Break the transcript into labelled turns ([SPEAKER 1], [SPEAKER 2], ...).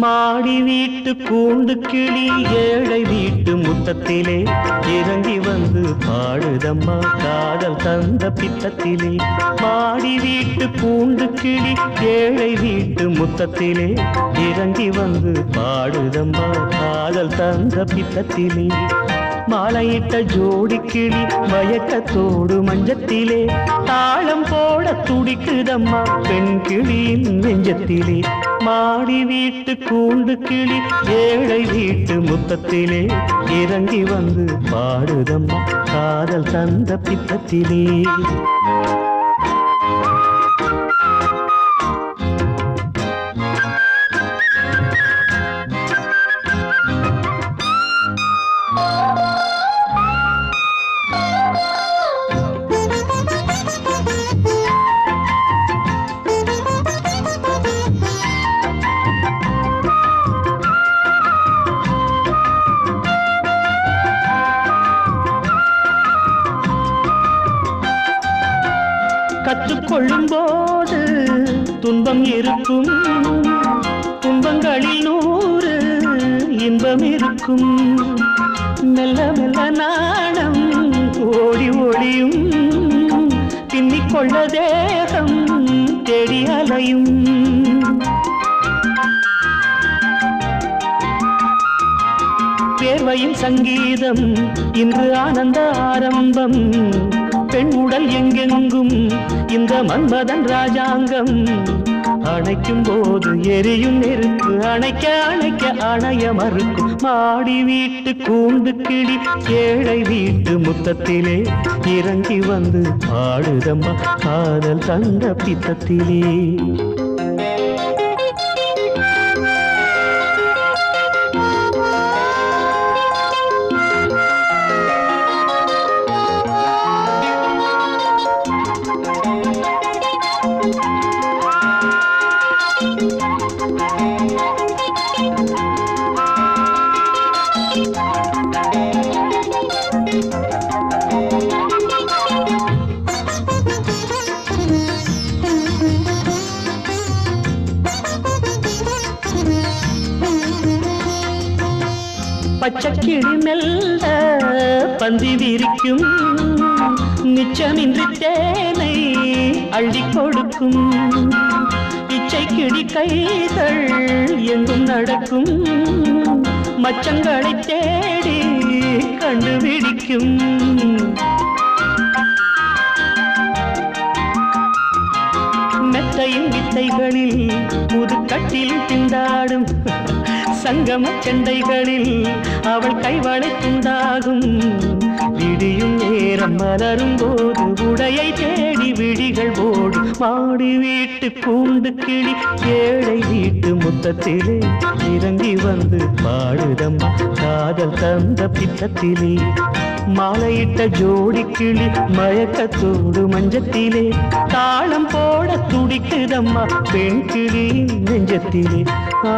[SPEAKER 1] மாடி வீட்டு கூண்டு கிளி ஏழை வீட்டு முத்தத்திலே இறங்கி வந்து பாடுதம்மா காதல் தந்த பித்தத்திலே. மாடி வீட்டு கூண்டு கிளி ஏழை வீட்டு முத்தத்திலே இறங்கி வந்து பாடுதம்மா காதல் தந்த பித்தத்திலே. மாலையிட்ட ஜோடி கிளி மயக்கத்தோடு மஞ்சத்திலே தாளம் போட துடிக்குதம்மா பெண் கிளியின் நெஞ்சத்திலே. மாடி வீட்டு கூண்டு கிளி ஏழை வீட்டு முத்தத்திலே இறங்கி வந்து பாடுதம்மா காதல் தந்த பித்தத்திலே. கற்றுக்கொள்ளும் போது துன்பம் இருக்கும், துன்பங்களில் 100 இன்பம் இருக்கும். மெல்ல மெல்ல நாணம் ஓடி ஒளியும், பின்னிக்கொள்ள தேகம் தேடி அலையும். பேர்வையின் சங்கீதம் இன்று ஆனந்த ஆரம்பம். பெண் உடல் எங்கெங்கும் இந்த மன்மதன் ராஜாங்கம். அணைக்கும் போது எரியும் நெருப்பு அணைக்க அணைக்க அணைய மறுக்கும். மாடி வீட்டு கூண்டு கிளி ஏழை வீட்டு முத்தத்திலே இறங்கி வந்து பாடுதம்மா காதல் தந்த பித்தத்திலே. பச்சக்கிளி மெல்ல பந்தி விரிக்கும், நிச்சமின்றி தேனை அள்ளி கொடுக்கும். இச்சை கிளி கைகள் எங்கும் நடக்கும், மச்சங்களை தேடி கண்டுபிடிக்கும். மெத்தையின் வித்தைகளில் முதுக்கட்டில் திண்டாடும், சங்கம செண்டைகளில் அவள் கைவளை துண்டாகும். விடியும் நேரம் மலரும் போது உடையை தேடி விடிகள் ஓடு. மாடி வீட்டு கூண்டு கிளி ஏழை வீட்டு முத்தத்திலே இறங்கி வந்து பாடுதம்மா காதல் தந்த பித்தத்திலே. மாலையிட்ட ஜோடி கிளி மயக்கத்தோடு மஞ்சத்திலே தாளம் போட துடிக்குதம்மா பெண் கிளி நெஞ்சத்திலே. ஆ